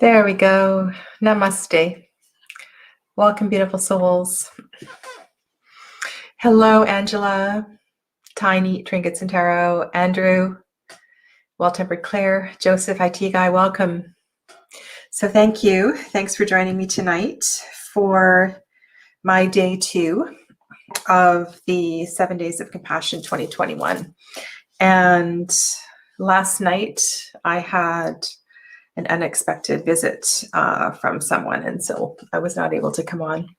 There we go. Namaste. Welcome, beautiful souls. Hello, Angela, Tiny, Trinkets and Tarot, Andrew, Well-Tempered Claire, Joseph, IT Guy, welcome. So thank you. Thanks for joining me tonight for my day 2 of the 7 Days of Compassion 2021. And last night I had an unexpected visit from someone, and so I was not able to come on.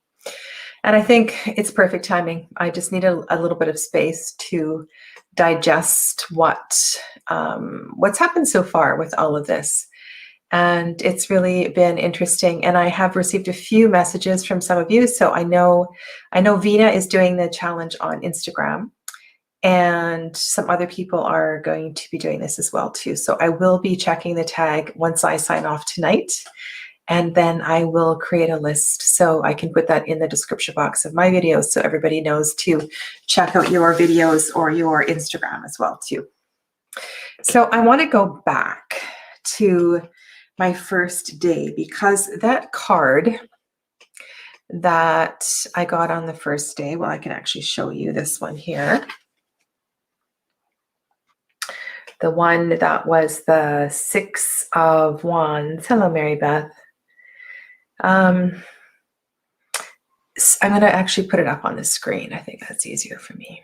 And I think it's perfect timing. I just need a little bit of space to digest what's happened so far with all of this. And it's really been interesting. And I have received a few messages from some of you. So I know Vina is doing the challenge on Instagram, and some other people are going to be doing this as well too. So I will be checking the tag once I sign off tonight. And then I will create a list so I can put that in the description box of my videos so everybody knows to check out your videos or your Instagram as well too. So I want to go back to my first day because that card that I got on the first day, well, I can actually show you this one here. The one that was the 6 of Wands. Hello, Mary Beth. I'm going to actually put it up on the screen. I think that's easier for me.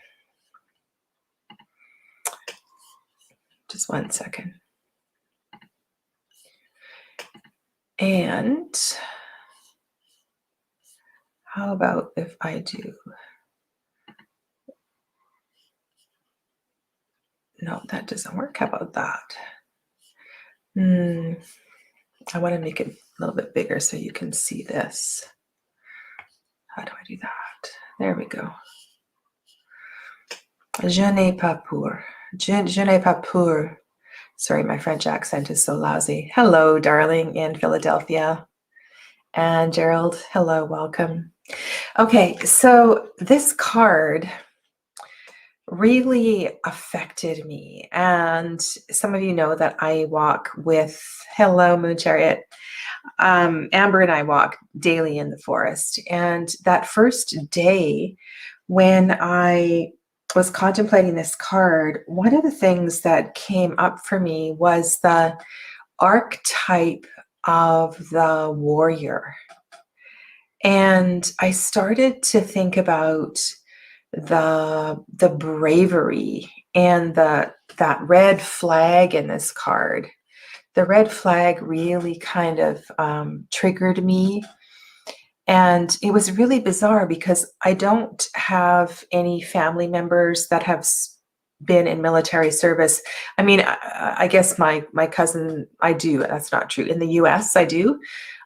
Just one second. And how about if I do? No, that doesn't work. How about that? I want to make it a little bit bigger so you can see this. How do I do that? There we go. Je n'ai pas peur. Je n'ai pas peur. Sorry, my French accent is so lousy. Hello, darling, in Philadelphia. And Gerald, hello, welcome. Okay, so this card really affected me. And some of you know that I walk with, hello, Moon Chariot. Amber and I walk daily in the forest. And that first day when I was contemplating this card, one of the things that came up for me was the archetype of the warrior. And I started to think about the bravery and that red flag in this card. The red flag really kind of triggered me. And it was really bizarre because I don't have any family members that have been in military service. I mean, I guess my cousin, I do. That's not true. In the US, I do.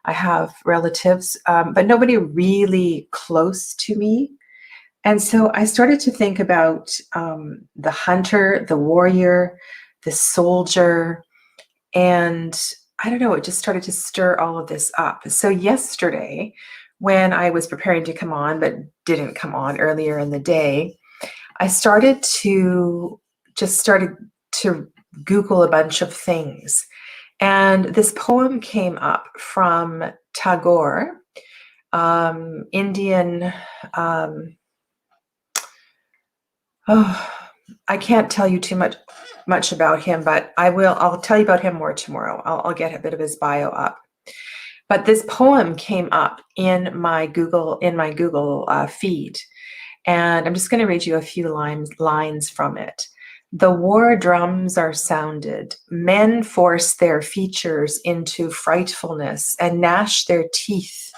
I have relatives, but nobody really close to me. And so I started to think about the hunter, the warrior, the soldier, and I don't know, it just started to stir all of this up. So yesterday, when I was preparing to come on, but didn't come on earlier in the day, I started to Google a bunch of things. And this poem came up from Tagore, Indian. I can't tell you too much about him, but I'll tell you about him more tomorrow. I'll get a bit of his bio up. But this poem came up in my Google feed, and I'm just going to read you a few lines from it. The war drums are sounded. Men force their features into frightfulness and gnash their teeth.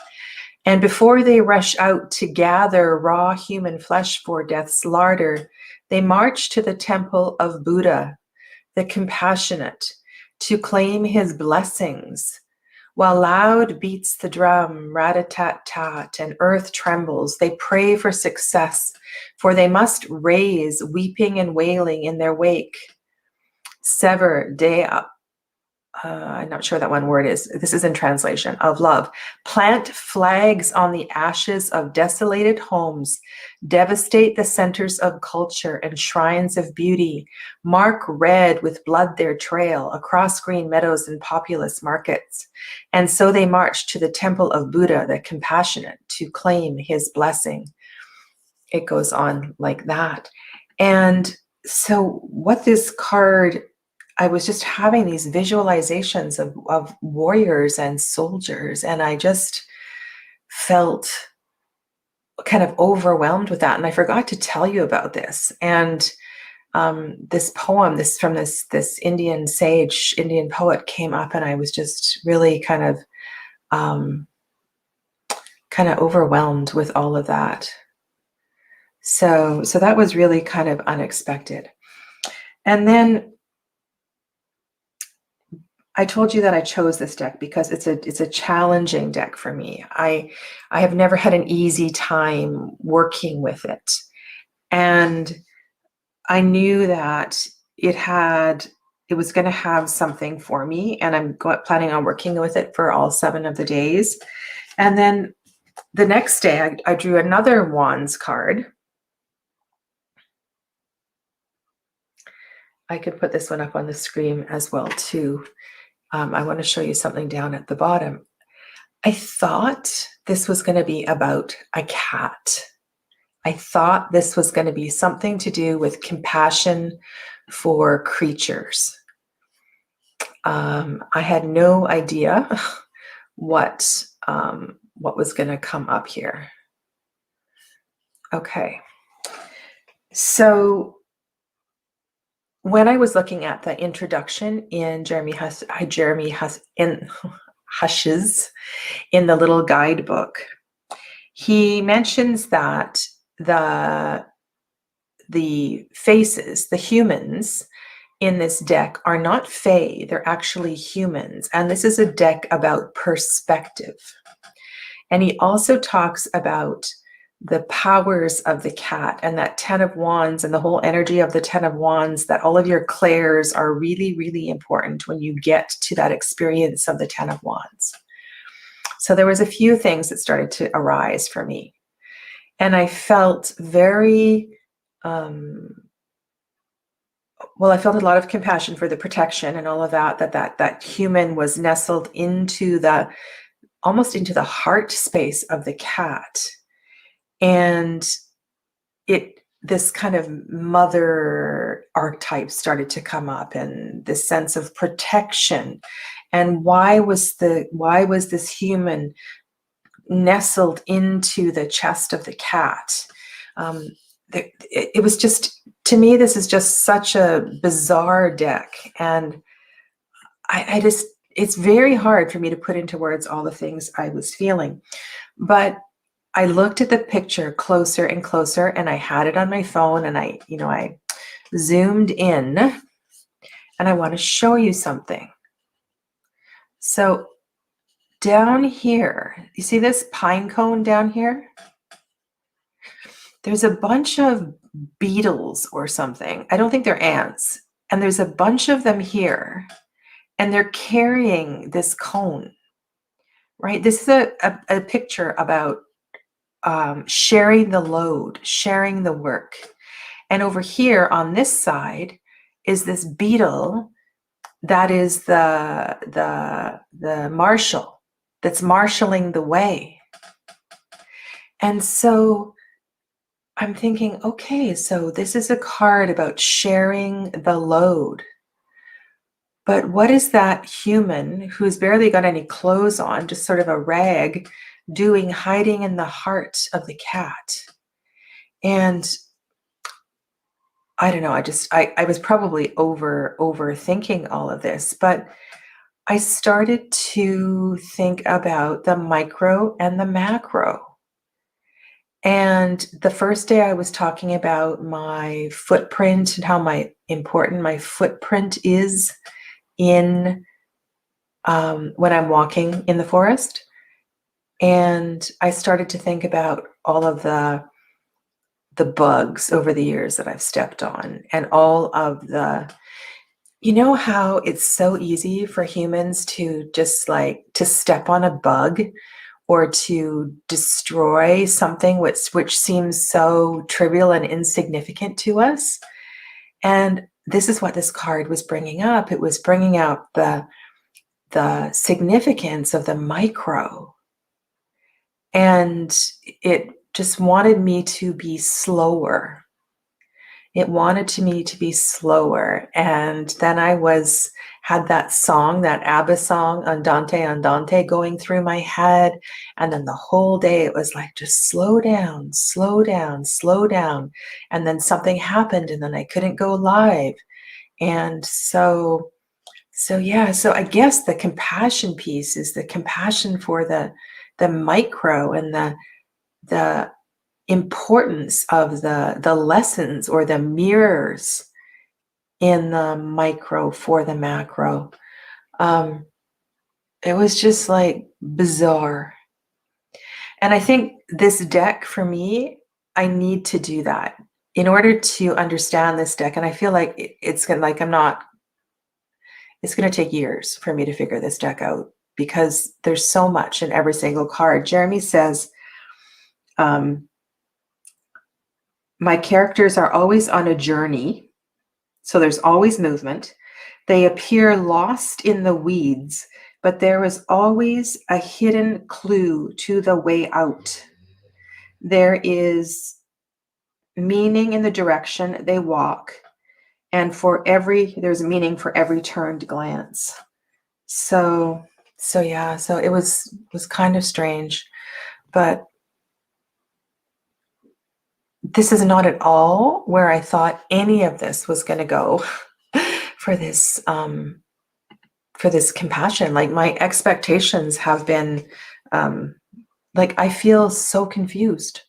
And before they rush out to gather raw human flesh for death's larder, they march to the temple of Buddha, the compassionate, to claim his blessings. While loud beats the drum, rat-a-tat-tat, and earth trembles, they pray for success, for they must raise weeping and wailing in their wake. Sever day up. I'm not sure that one word is. This is in translation of love. Plant flags on the ashes of desolated homes. Devastate the centers of culture and shrines of beauty. Mark red with blood their trail across green meadows and populous markets. And so they marched to the temple of Buddha, the compassionate, to claim his blessing. It goes on like that. And so what this card, I was just having these visualizations of warriors and soldiers, and I just felt kind of overwhelmed with that. And I forgot to tell you about this. And this poem, this Indian sage, Indian poet came up, and I was just really kind of overwhelmed with all of that. So that was really kind of unexpected. And then I told you that I chose this deck because it's a challenging deck for me. I have never had an easy time working with it. And I knew that it was going to have something for me, and I'm planning on working with it for all 7 of the days. And then the next day I drew another Wands card. I could put this one up on the screen as well too. I want to show you something down at the bottom. I thought this was going to be about a cat. I thought this was going to be something to do with compassion for creatures. I had no idea what was going to come up here. Okay. So when I was looking at the introduction in Jeremy Hush's in the little guidebook, he mentions that the faces, the humans in this deck are not fae, they're actually humans. And this is a deck about perspective. And he also talks about the powers of the cat and that 10 of Wands and the whole energy of the 10 of Wands, that all of your clairs are really, really important when you get to that experience of the 10 of Wands. So there was a few things that started to arise for me. And I felt very, I felt a lot of compassion for the protection and all of that human was nestled into almost into the heart space of the cat. And this kind of mother archetype started to come up, and this sense of protection. And why was this human nestled into the chest of the cat? It was just, to me, this is just such a bizarre deck. And it's very hard for me to put into words all the things I was feeling. But I looked at the picture closer and closer, and I had it on my phone, and I zoomed in, and I want to show you something. So down here, you see this pine cone down here? There's a bunch of beetles or something. I don't think they're ants. And there's a bunch of them here, and they're carrying this cone, right? This is a picture about sharing the load, sharing the work. And over here on this side is this beetle that is the marshal that's marshaling the way. And so I'm thinking, okay, so this is a card about sharing the load. But what is that human who's barely got any clothes on, just sort of a rag, doing hiding in the heart of the cat? And I don't know, I was probably overthinking all of this, but I started to think about the micro and the macro. And the first day I was talking about my footprint and how important my footprint is in when I'm walking in the forest. And I started to think about all of the bugs over the years that I've stepped on, and all of the You know how it's so easy for humans to just like to step on a bug or to destroy something which seems so trivial and insignificant to us? And this is what this card was bringing up. It was bringing out the significance of the micro. And it just wanted me to be slower. It wanted me to be slower. And then had that song, that ABBA song, Andante, Andante, going through my head. And then the whole day it was like, just slow down, slow down, slow down. And then something happened and then I couldn't go live. And so I guess the compassion piece is the compassion for the micro and the importance of the lessons or the mirrors in the micro for the macro. It was just like bizarre. And I think this deck for me, I need to do that in order to understand this deck. And I feel like it's gonna it's going to take years for me to figure this deck out because there's so much in every single card. Jeremy says, my characters are always on a journey, so there's always movement. They appear lost in the weeds, but there is always a hidden clue to the way out. There is meaning in the direction they walk, and there's meaning for every turned glance. So it was kind of strange, but this is not at all where I thought any of this was going to go for this compassion. Like my expectations have been like I feel so confused.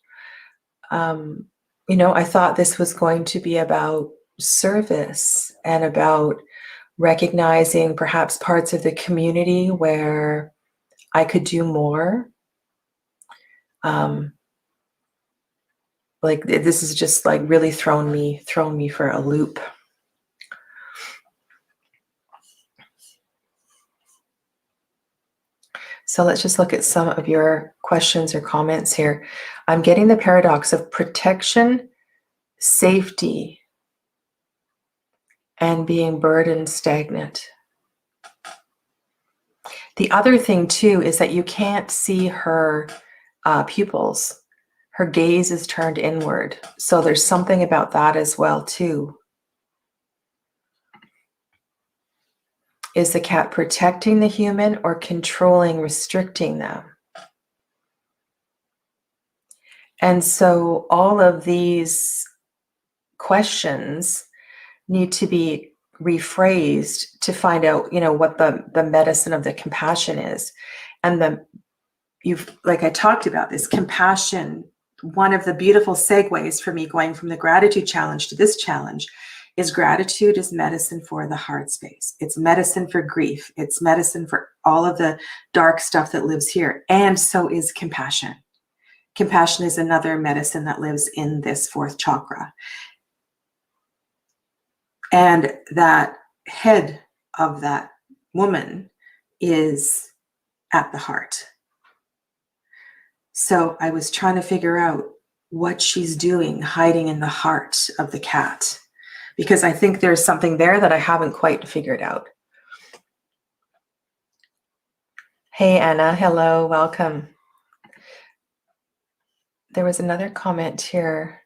I thought this was going to be about service and about recognizing perhaps parts of the community where I could do more. Like this is just like really thrown me for a loop. So let's just look at some of your questions or comments here. I'm getting the paradox of protection, safety, and being burdened, stagnant. The other thing too is that you can't see her pupils. Her gaze is turned inward. So there's something about that as well too. Is the cat protecting the human or controlling, restricting them? And so all of these questions need to be rephrased to find out, what the medicine of the compassion is. And like I talked about this compassion, one of the beautiful segues for me going from the gratitude challenge to this challenge is gratitude is medicine for the heart space. It's medicine for grief. It's medicine for all of the dark stuff that lives here. And so is compassion. Compassion is another medicine that lives in this fourth chakra. And that head of that woman is at the heart. So I was trying to figure out what she's doing hiding in the heart of the cat, because I think there's something there that I haven't quite figured out. Hey, Anna. Hello. Welcome. There was another comment here.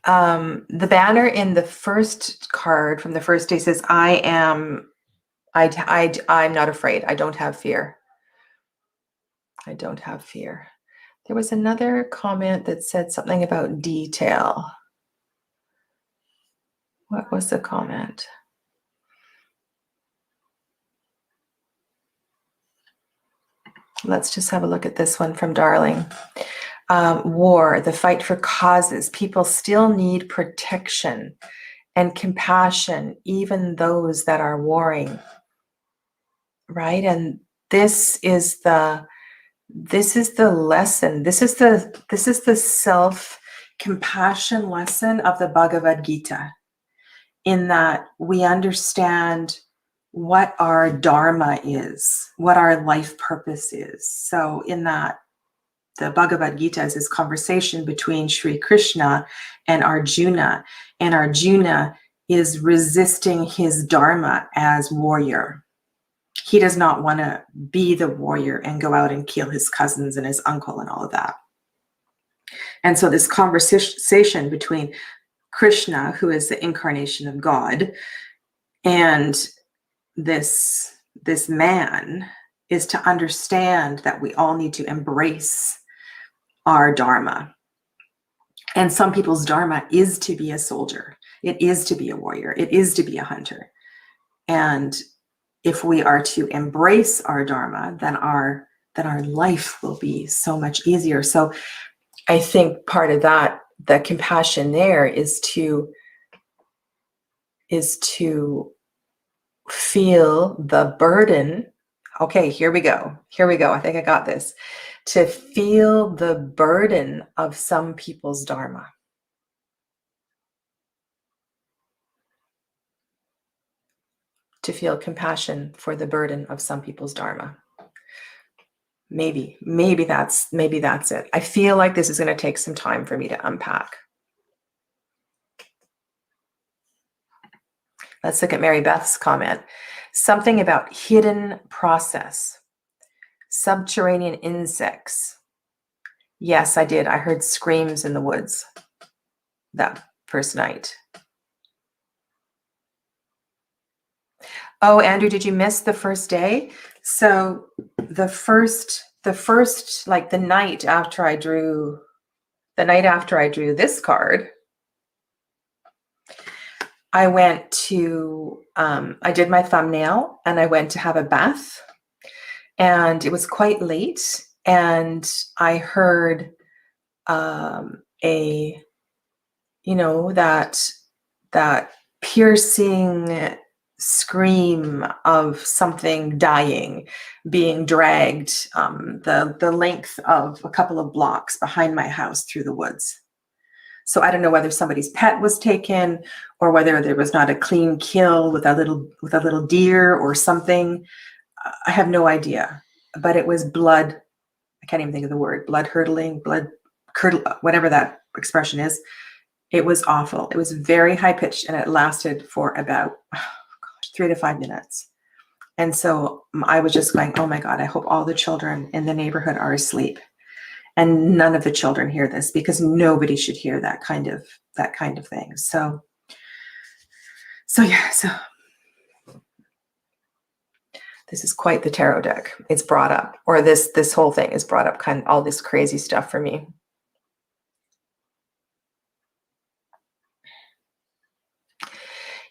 The banner in the first card from the first day says, I'm not afraid. I don't have fear. I don't have fear. There was another comment that said something about detail. What was the comment? Let's just have a look at this one from Darling. War, the fight for causes. People still need protection and compassion, even those that are warring. Right? And this is the lesson. This is the self compassion lesson of the Bhagavad Gita, in that we understand what our dharma is, what our life purpose is. So in that, the Bhagavad Gita is this conversation between Sri Krishna and Arjuna is resisting his dharma as warrior. He does not want to be the warrior and go out and kill his cousins and his uncle and all of that. And so this conversation between Krishna, who is the incarnation of God, and this man is to understand that we all need to embrace our dharma. And some people's dharma is to be a soldier. It is to be a warrior. It is to be a hunter. And if we are to embrace our dharma, then our life will be so much easier. So I think part of that, the compassion there is to feel the burden. Okay, here we go. I think I got this. To feel the burden of some people's dharma. To feel compassion for the burden of some people's dharma. Maybe that's it. I feel like this is going to take some time for me to unpack. Let's look at Mary Beth's comment. Something about hidden process. Subterranean insects. Yes, I did. I heard screams in the woods that first night. Oh, Andrew, did you miss the first day? So the first, like the night after I drew this card, I went to, I did my thumbnail and I went to have a bath, and it was quite late, and I heard that piercing scream of something dying, being dragged the length of a couple of blocks behind my house through the woods. So I don't know whether somebody's pet was taken or whether there was not a clean kill with a little deer or something. I have no idea, but it was blood. I can't even think of the word, blood hurtling, blood curdle, whatever that expression is. It was awful. It was very high pitched, and it lasted for about 3 to 5 minutes. And so I was just going, oh my God, I hope all the children in the neighborhood are asleep. And none of the children hear this, because nobody should hear that kind of thing. So this is quite the tarot deck. It's brought up, or this whole thing is brought up, kind of all this crazy stuff for me.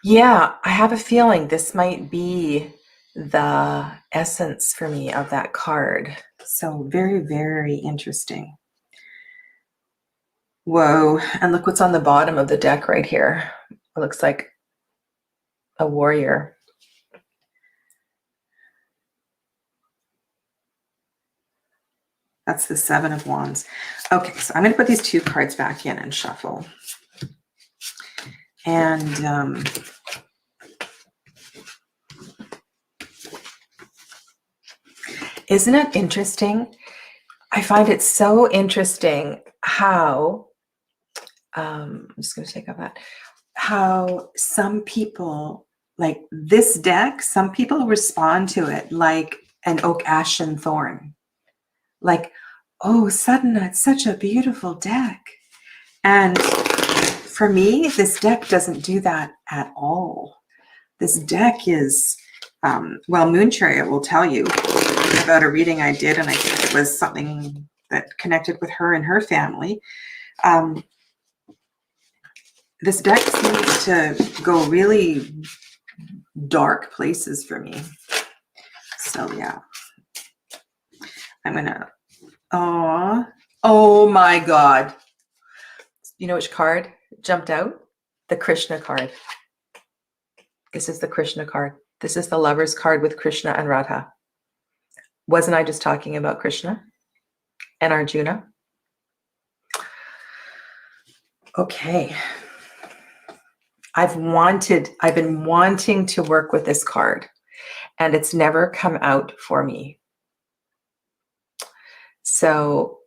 Yeah, I have a feeling this might be the essence for me of that card. So very, very interesting. Whoa, and look what's on the bottom of the deck right here. It looks like a warrior. That's the 7 of Wands. Okay, so I'm going to put these 2 cards back in and shuffle. And isn't it interesting? I find it so interesting how, I'm just going to take off that, how some people, like this deck, some people respond to it like an oak ashen thorn. Like, oh, Sadhana, it's such a beautiful deck. And for me, this deck doesn't do that at all. This deck is, well, Moon Chariot will tell you about a reading I did, and I think it was something that connected with her and her family. This deck seems to go really dark places for me. So yeah, I'm gonna, oh my God. You know which card jumped out? The Krishna card. This is the Krishna card. This is the Lover's card with Krishna and Radha. Wasn't I just talking about Krishna and Arjuna? Okay. I've been wanting to work with this card, and it's never come out for me. So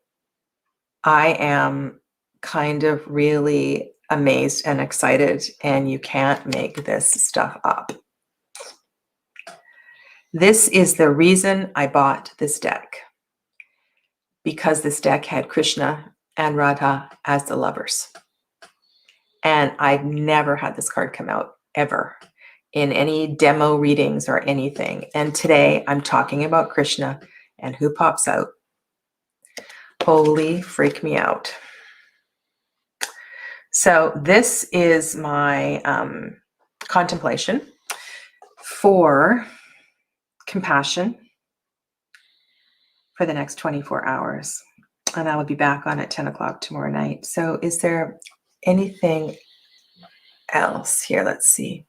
I am kind of really amazed and excited, and you can't make this stuff up. This is the reason I bought this deck, because this deck had Krishna and Radha as the lovers. And I've never had this card come out ever in any demo readings or anything. And today I'm talking about Krishna, and who pops out? Holy freak me out. So this is my contemplation for compassion for the next 24 hours. And I will be back on at 10 o'clock tomorrow night. So is there anything else here? Let's see.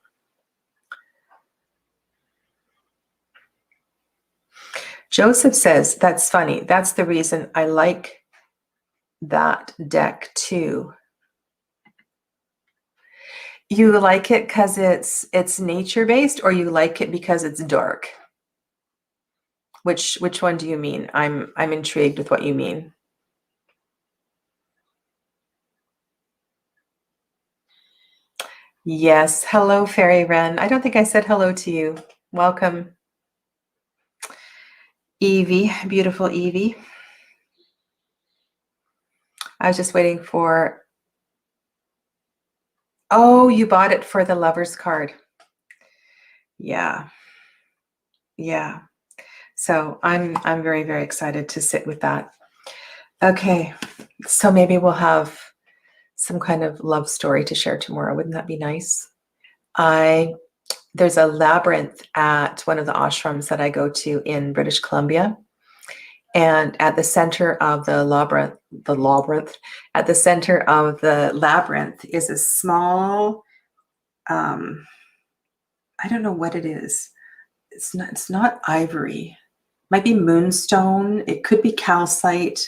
Joseph says, that's funny. That's the reason I like that deck too. You like it because it's nature-based, or you like it because it's dark? Which one do you mean? I'm intrigued with what you mean. Yes. Hello, Fairy Wren. I don't think I said hello to you. Welcome. Evie, beautiful Evie. I was just waiting for... Oh, you bought it for the Lover's card. Yeah. Yeah. So I'm very, very excited to sit with that. Okay. So maybe we'll have some kind of love story to share tomorrow. Wouldn't that be nice? There's a labyrinth at one of the ashrams that I go to in British Columbia. And at the center of the labyrinth, at the center of the labyrinth is a small, I don't know what it is. It's not ivory. It might be moonstone. It could be calcite.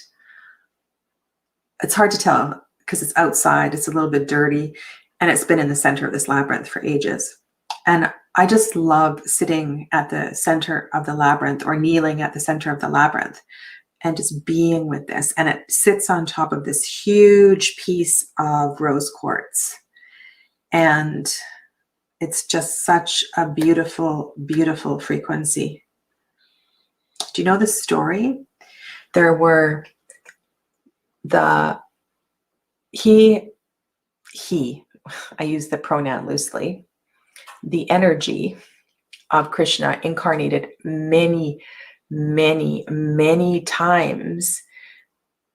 It's hard to tell because it's outside. It's a little bit dirty, and it's been in the center of this labyrinth for ages. And I just love sitting at the center of the labyrinth, or kneeling at the center of the labyrinth, and just being with this. And it sits on top of this huge piece of rose quartz. And it's just such a beautiful, beautiful frequency. Do you know the story? There were he, I use the pronoun loosely, the energy of Krishna incarnated many, many, many times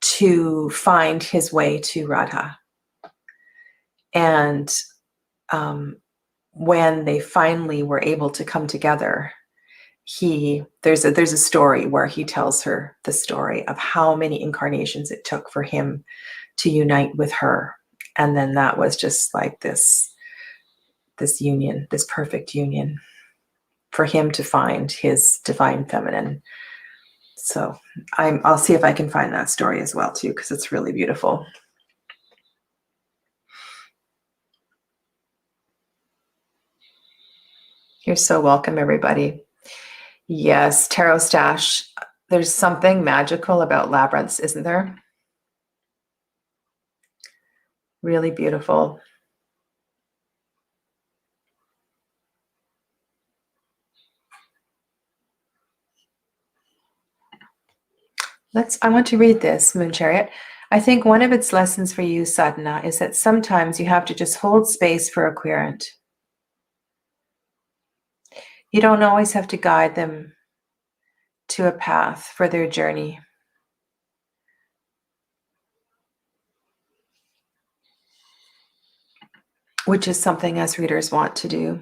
to find his way to Radha. And when they finally were able to come together, there's a story where he tells her the story of how many incarnations it took for him to unite with her. And then that was just like this union, this perfect union for him to find his divine feminine. So I'll see if I can find that story as well too, because it's really beautiful. You're so welcome, everybody. Yes, Tarot Stash. There's something magical about labyrinths, isn't there? Really beautiful. I want to read this, Moon Chariot. I think one of its lessons for you, Sadhana, is that sometimes you have to just hold space for a querent. You don't always have to guide them to a path for their journey. Which is something us readers want to do.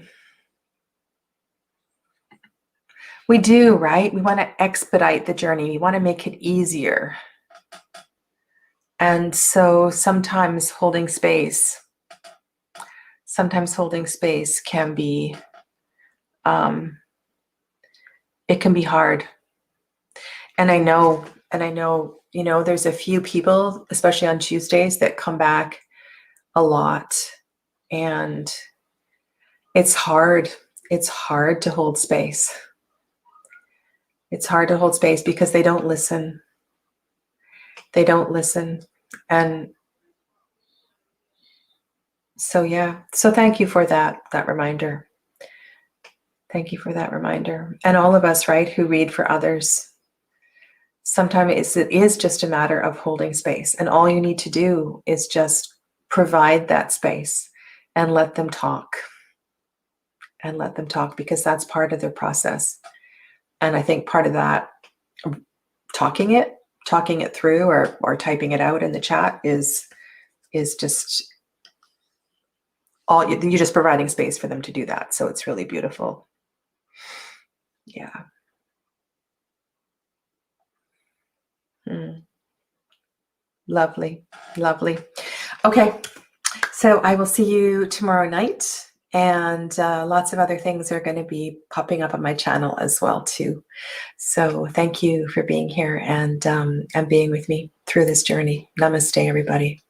We do, right? We want to expedite the journey. We want to make it easier. And so sometimes holding space can be, it can be hard. And I know, there's a few people, especially on Tuesdays, that come back a lot. And it's hard. It's hard to hold space. It's hard to hold space because they don't listen. They don't listen. And so, yeah. So thank you for that reminder. Thank you for that reminder. And all of us, right, who read for others, sometimes it is just a matter of holding space. And all you need to do is just provide that space and let them talk. And let them talk, because that's part of their process. And I think part of that, talking it through or typing it out in the chat is just all you're just providing space for them to do that. So it's really beautiful. Yeah. Lovely. Lovely. Okay. So I will see you tomorrow night, and lots of other things are going to be popping up on my channel as well too. So thank you for being here and being with me through this journey. Namaste, everybody.